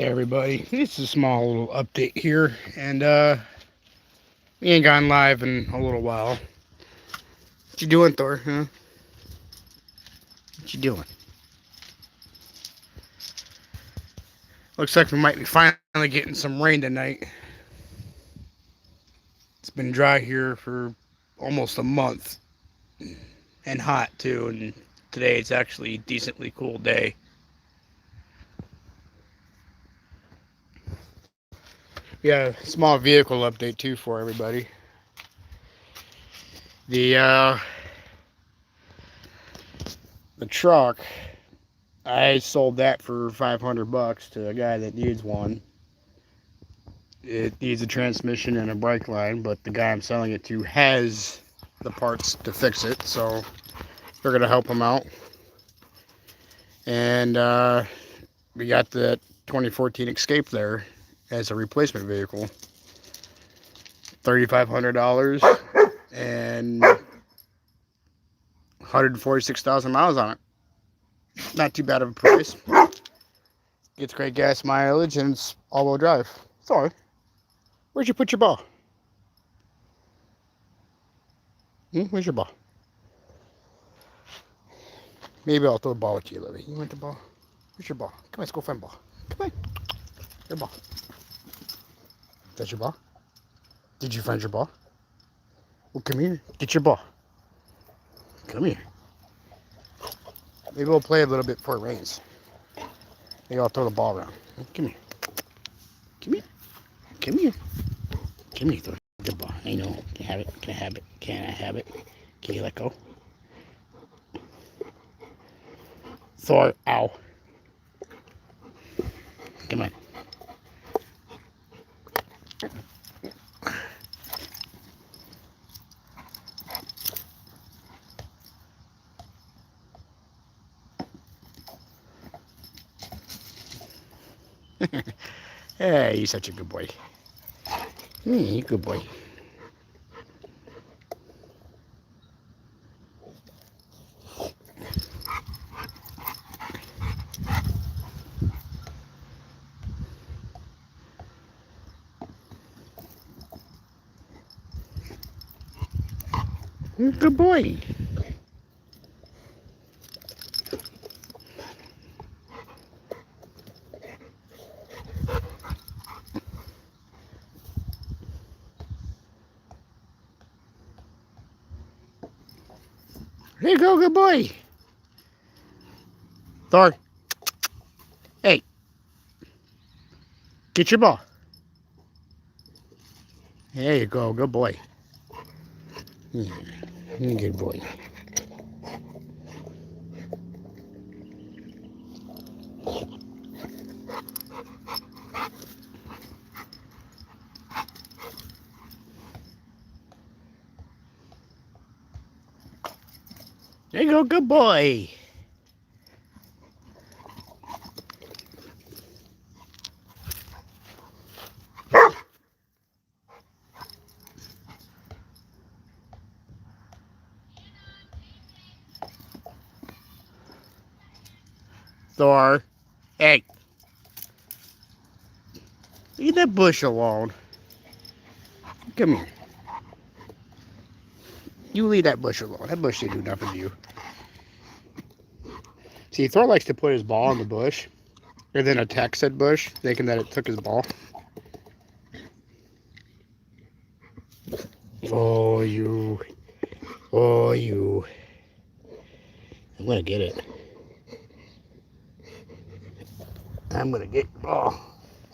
Hey everybody, it's a small little update here, and we ain't gone live in a little while. What you doing, Thor? Huh? What you doing? Looks like we might be finally getting some rain tonight. It's been dry here for almost a month, and hot too. And today it's actually a decently cool day. Yeah, small vehicle update too for everybody. The uh, the truck, I sold that for $500 to a guy that needs one. It needs a transmission and a brake line, but the guy I'm selling it to has the parts to fix it, so we're gonna help him out. And we got the 2014 Escape there as a replacement vehicle. $3,500 and 146,000 miles on it. Not too bad of a price. Gets great gas mileage and it's all-wheel drive. Sorry, where'd you put your ball? Where's your ball? Maybe I'll throw the ball at you, Libby. You want the ball? Where's your ball? Come on, let's go find ball. Come on. Your ball. That's your ball? Did you find your ball? Well, come here. Get your ball. Come here. Maybe we'll play a little bit before it rains. Maybe I'll throw the ball around. Come here. Come here. Come here. Come here, throw the ball. I know. Can I have it? Can I have it? Can I have it? Can you let go? Thor, ow. Come on. Hey, you're such a good boy. You're a good boy. You're a good boy. There you go, good boy. Thor. Hey. Get your ball. There you go, good boy. Good boy. There you go, good boy. Thor. Hey. Leave that bush alone. Come here. You leave that bush alone. That bush didn't do nothing to you. See, Thor likes to put his ball in the bush, and then attack said bush, thinking that it took his ball. Oh, you. Oh, you. I'm gonna get it. I'm gonna get your ball.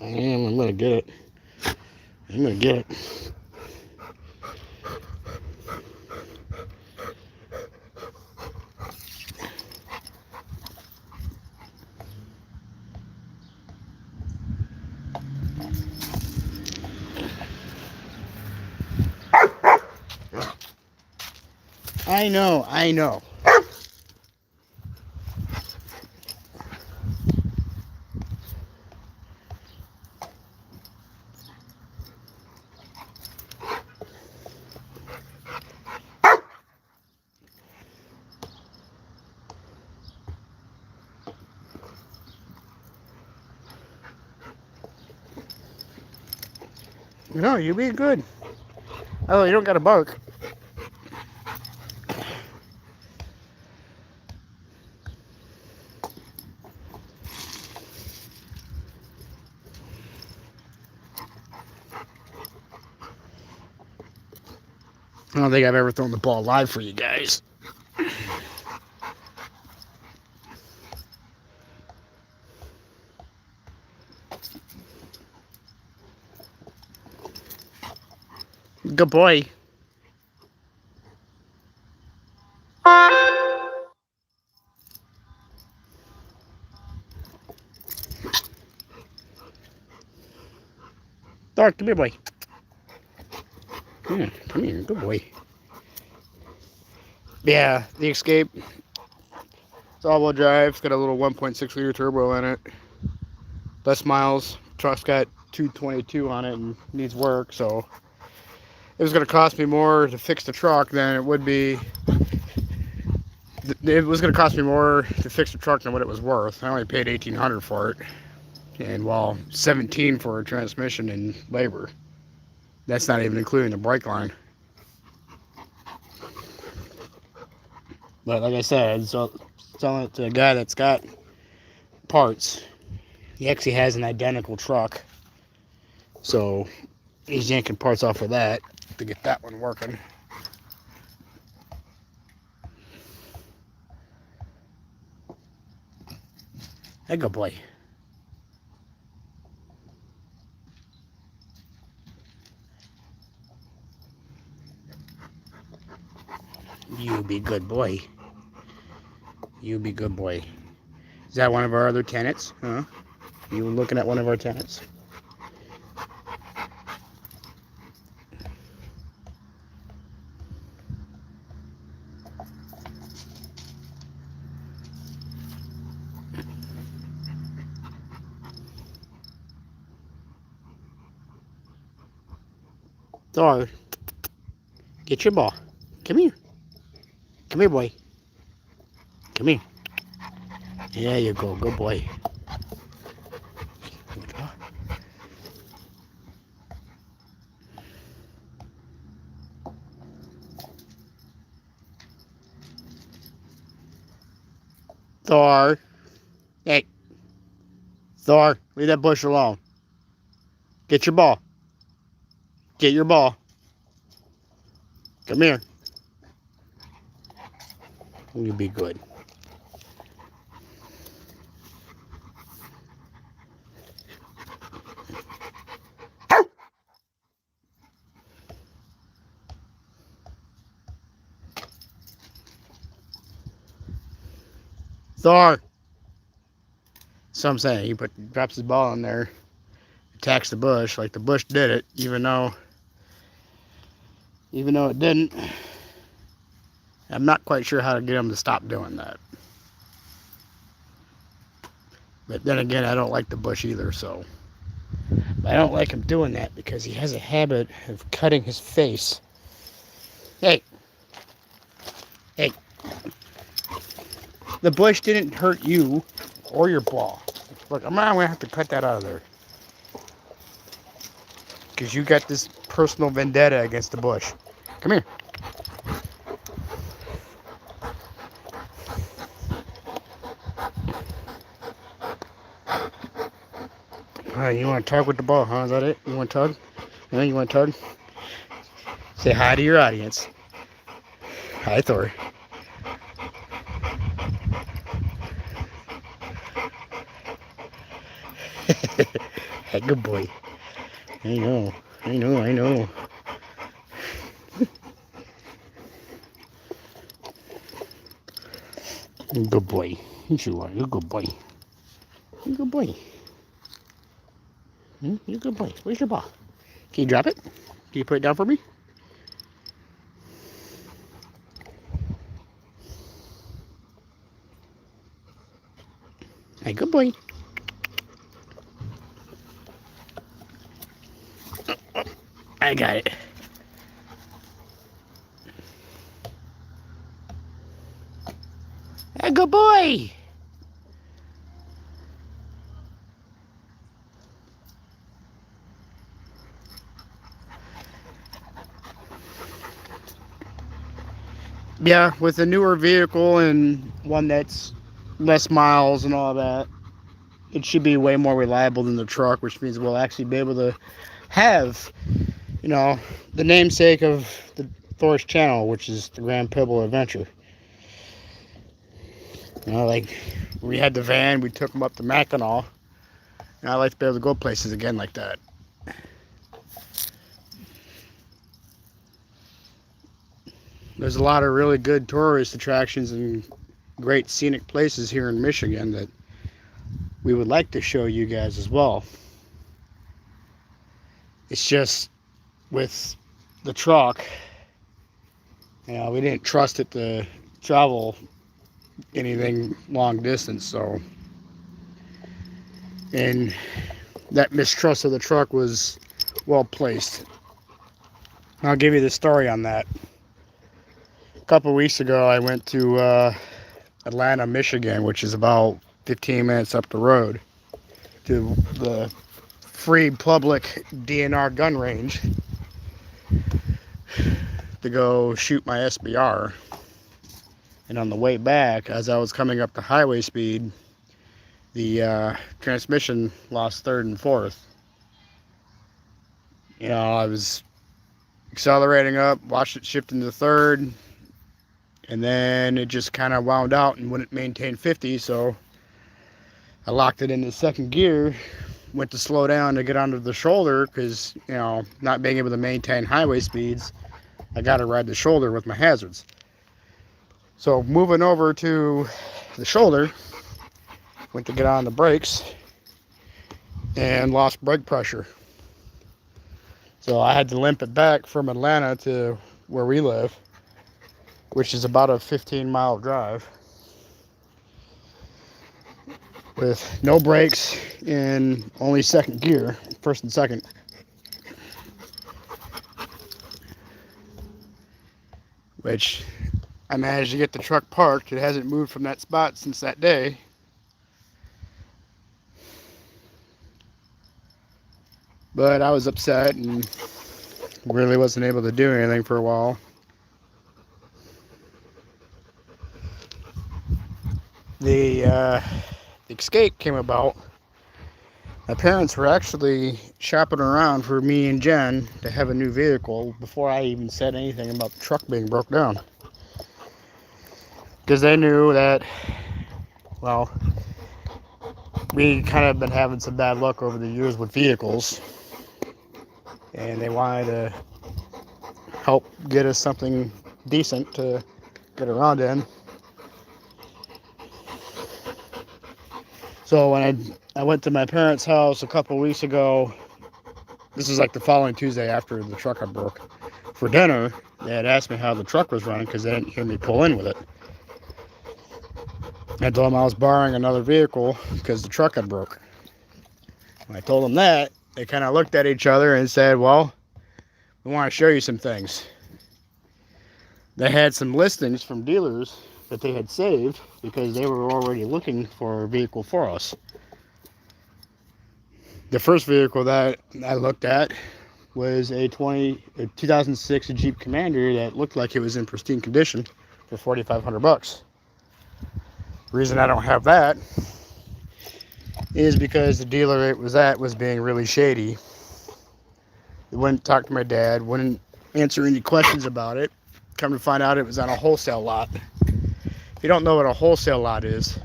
I am. I'm gonna get it. I'm gonna get it. I know. I know. No, you being good. Oh, you don't got to bark. I don't think I've ever thrown the ball live for you guys. Good boy. Dark, come here, boy. Come here, good boy. Yeah, the Escape. It's all-wheel drive. It's got a little 1.6 liter turbo in it. Less miles. Truck's got 222 on it and needs work, so it was going to cost me more to fix the truck than it would be. It was going to cost me more to fix the truck than what it was worth. I only paid $1,800 for it, and well, $17 for a transmission and labor. That's not even including the brake line. But like I said, so selling it to a guy that's got parts. He actually has an identical truck, so he's yanking parts off of that to get that one working. Hey, good boy. You be good boy. You be good boy. Is that one of our other tenants? Huh? You were looking at one of our tenants? Thor, get your ball. Come here. Come here, boy. Come here. There you go. Good boy. Thor. Hey. Thor, leave that bush alone. Get your ball. Get your ball. Come here. You be good. Thor. So I'm saying, he drops his ball in there, attacks the bush like the bush did it, even though it didn't. I'm not quite sure how to get him to stop doing that. But then again, I don't like the bush either, so. But I don't like him doing that because he has a habit of cutting his face. Hey. Hey. The bush didn't hurt you or your ball. Look, I'm going to have to cut that out of there. Because you got this personal vendetta against the bush. Come here. You want to tug with the ball, huh? Is that it? You want to tug? Yeah, you want to tug? Say hi to your audience. Hi, Thor. Hey, good boy. I know. Good boy. Yes, you are. You're a good boy. You're a good boy. You're a good boy. Where's your ball? Can you drop it? Can you put it down for me? Hey, good boy. I got it. Hey, good boy. Yeah, with a newer vehicle and one that's less miles and all that, it should be way more reliable than the truck, which means we'll actually be able to have, you know, the namesake of the Thor's channel, which is the Grand Pebble Adventure. You know, like we had the van, we took them up to Mackinac, and I like to be able to go places again like that. There's a lot of really good tourist attractions and great scenic places here in Michigan that we would like to show you guys as well. It's just with the truck, you know, we didn't trust it to travel anything long distance, so, and that mistrust of the truck was well placed. I'll give you the story on that. A couple of weeks ago, I went to Atlanta, Michigan, which is about 15 minutes up the road, to the free public DNR gun range to go shoot my SBR. And on the way back, as I was coming up to highway speed, the transmission lost third and fourth. You know, I was accelerating up, watched it shift into third, and then it just kind of wound out and wouldn't maintain 50, so I locked it into second gear, went to slow down to get onto the shoulder because, you know, not being able to maintain highway speeds, I got to ride the shoulder with my hazards. So moving over to the shoulder, went to get on the brakes and lost brake pressure. So I had to limp it back from Atlanta to where we live, which is about a 15-mile drive, with no brakes in only second gear, first and second. Which I managed to get the truck parked. It hasn't moved from that spot since that day. But I was upset and really wasn't able to do anything for a while. The escape came about. My parents were actually shopping around for me and Jen to have a new vehicle before I even said anything about the truck being broke down. Because they knew that, well, we kind of been having some bad luck over the years with vehicles. And they wanted to help get us something decent to get around in. So when I went to my parents' house a couple weeks ago, this was like the following Tuesday after the truck had broke, for dinner, they had asked me how the truck was running because they didn't hear me pull in with it. I told them I was borrowing another vehicle because the truck had broke. When I told them that, they kind of looked at each other and said, well, we want to show you some things. They had some listings from dealers that they had saved because they were already looking for a vehicle for us. The first vehicle that I looked at was a 2006 Jeep Commander that looked like it was in pristine condition for $4,500. The reason I don't have that is because the dealer it was at was being really shady. They wouldn't talk to my dad, wouldn't answer any questions about it. Come to find out it was on a wholesale lot. If you don't know what a wholesale lot is,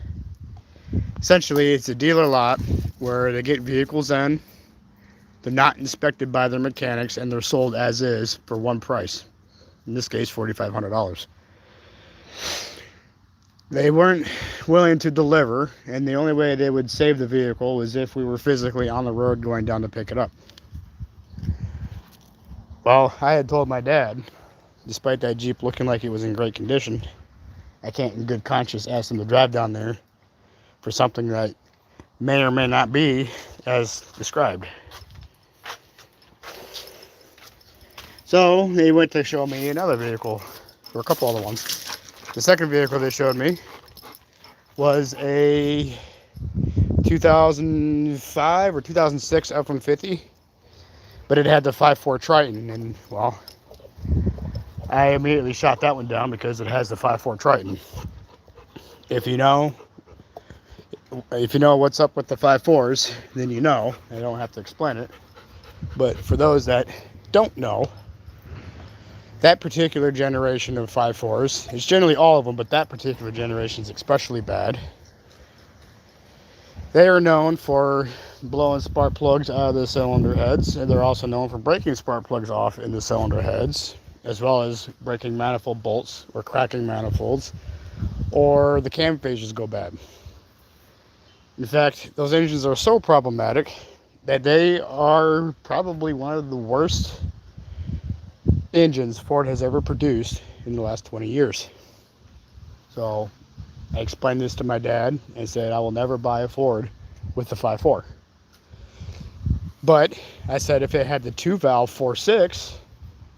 essentially it's a dealer lot where they get vehicles in, they're not inspected by their mechanics, and they're sold as is for one price. In this case, $4,500. They weren't willing to deliver, and the only way they would save the vehicle was if we were physically on the road going down to pick it up. Well, I had told my dad, despite that Jeep looking like it was in great condition, I can't in good conscience ask him to drive down there for something that may or may not be as described. So they went to show me another vehicle, or a couple other ones. The second vehicle they showed me was a 2005 or 2006 F-150, but it had the 5.4 Triton, and well, I immediately shot that one down because it has the 5.4 Triton. If you know what's up with the 5.4s, then you know. I don't have to explain it. But for those that don't know, that particular generation of 5.4s, it's generally all of them, but that particular generation is especially bad. They are known for blowing spark plugs out of the cylinder heads, and they're also known for breaking spark plugs off in the cylinder heads, as well as breaking manifold bolts or cracking manifolds, or the cam pages go bad. In fact, those engines are so problematic that they are probably one of the worst engines Ford has ever produced in the last 20 years. So I explained this to my dad and said I will never buy a Ford with the 5.4. But I said if it had the 2-valve 4.6,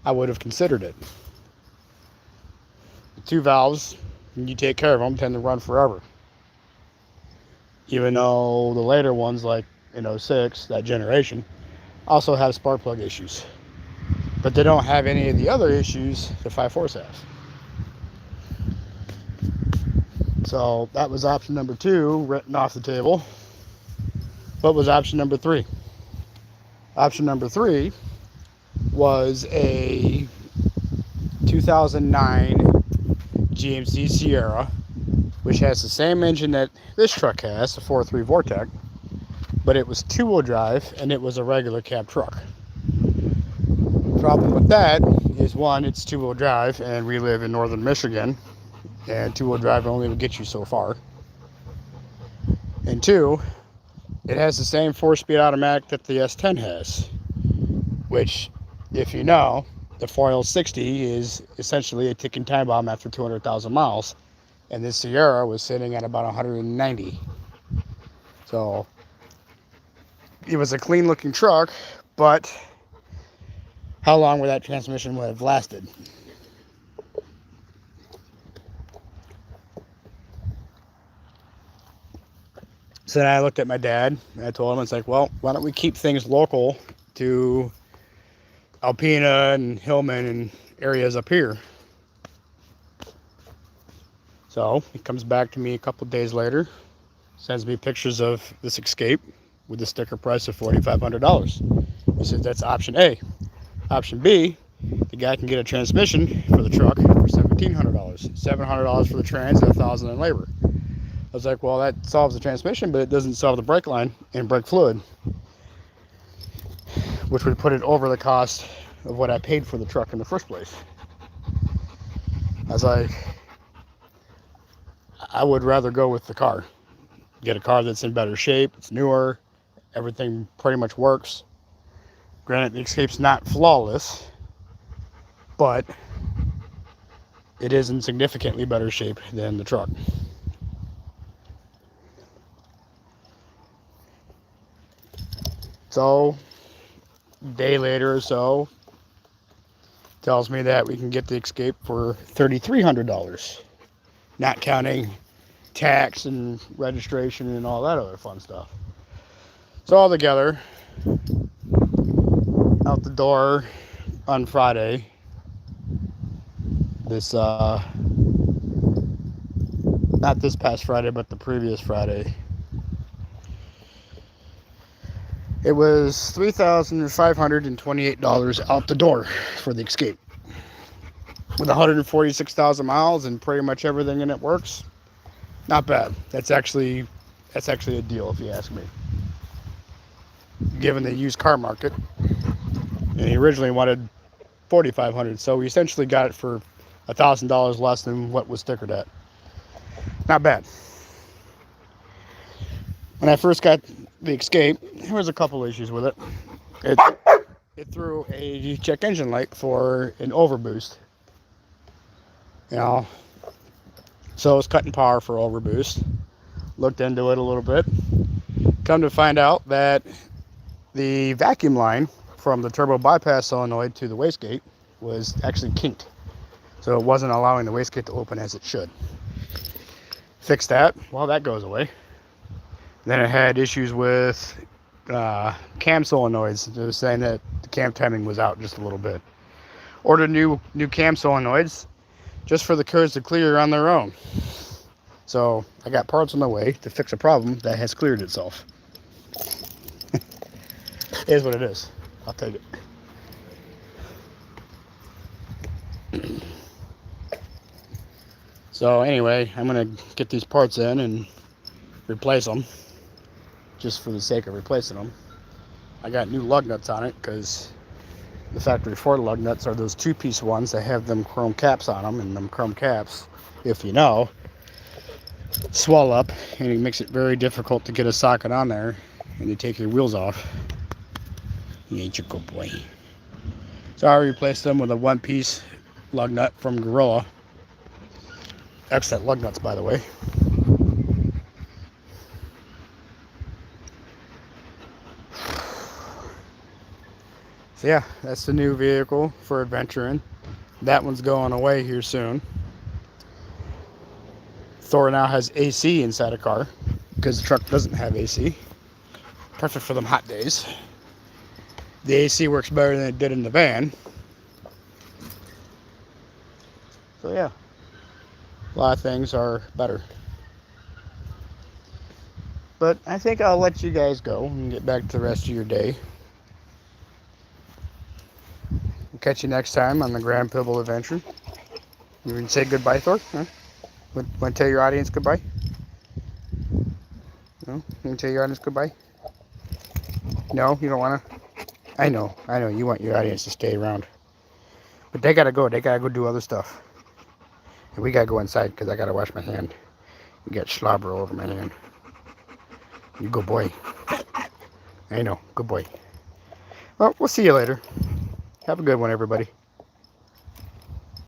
I would have considered it. The 2 valves, when you take care of them, tend to run forever. Even though the later ones, like in 06, that generation, also have spark plug issues. But they don't have any of the other issues the 5.4s have. So that was option number 2, written off the table. What was option number 3? Option number 3 was a 2009 GMC Sierra, which has the same engine that this truck has, the 4.3 Vortec, but it was 2-wheel drive and it was a regular cab truck. The problem with that is, one, it's 2-wheel drive and we live in northern Michigan, and 2-wheel drive only will get you so far. And 2, it has the same 4-speed automatic that the S10 has, which, if you know, the 4L60 is essentially a ticking time bomb after 200,000 miles, and this Sierra was sitting at about 190. So it was a clean looking truck, but how long would that transmission would have lasted? So then I looked at my dad and I told him, it's like, well, why don't we keep things local to Alpena and Hillman and areas up here? So he comes back to me a couple days later, sends me pictures of this Escape with the sticker price of $4,500. He says that's option A. Option B, the guy can get a transmission for the truck for $1,700. $700 for the trans and $1,000 in labor. I was like, well, that solves the transmission, but it doesn't solve the brake line and brake fluid, which would put it over the cost of what I paid for the truck in the first place. I was like, I would rather go with the car. Get a car that's in better shape, it's newer, everything pretty much works. Granted, the Escape's not flawless, but it is in significantly better shape than the truck. So, a day later or so, tells me that we can get the Escape for $3,300, not counting tax and registration and all that other fun stuff. So all together, out the door on Friday, this not this past Friday, but the previous Friday, it was $3,528 out the door for the Escape. With 146,000 miles and pretty much everything in it works, not bad. That's actually a deal if you ask me, given the used car market. And he originally wanted $4,500, so we essentially got it for $1,000 less than what was stickered at. Not bad. When I first got the Escape, there was a couple issues with it. It threw a check engine light for an overboost. So it's cutting power for overboost. Looked into it a little bit. Come to find out that the vacuum line from the turbo bypass solenoid to the wastegate was actually kinked. So it wasn't allowing the wastegate to open as it should. Fix that. Well, that goes away. Then it had issues with cam solenoids. It was saying that the cam timing was out just a little bit. ordered new cam solenoids just for the curves to clear on their own. So I got parts on the way to fix a problem that has cleared itself. It is what it is. I'll take it. So anyway, I'm gonna get these parts in and replace them, just for the sake of replacing them. I got new lug nuts on it because the factory Ford lug nuts are those two-piece ones that have them chrome caps on them, and them chrome caps, if you know, swell up, and it makes it very difficult to get a socket on there, and you take your wheels off. You ain't your good boy. So I replaced them with a one-piece lug nut from Gorilla. Excellent lug nuts, by the way. So yeah, that's the new vehicle for adventuring. That one's going away here soon. Thor now has AC inside a car because the truck doesn't have AC. Perfect for them hot days. The AC works better than it did in the van. So yeah, a lot of things are better. But I think I'll let you guys go and get back to the rest of your day. I'll catch you next time on the Grand Pibble Adventure. You can say goodbye, Thor? Huh? Want to tell your audience goodbye? No? You can tell your audience goodbye? No? You don't want to? I know. You want your audience to stay around. But they gotta go. They gotta go do other stuff. And we gotta go inside because I gotta wash my hand. You got slobber all over my hand. You good boy. I know. Good boy. Well, we'll see you later. Have a good one, everybody.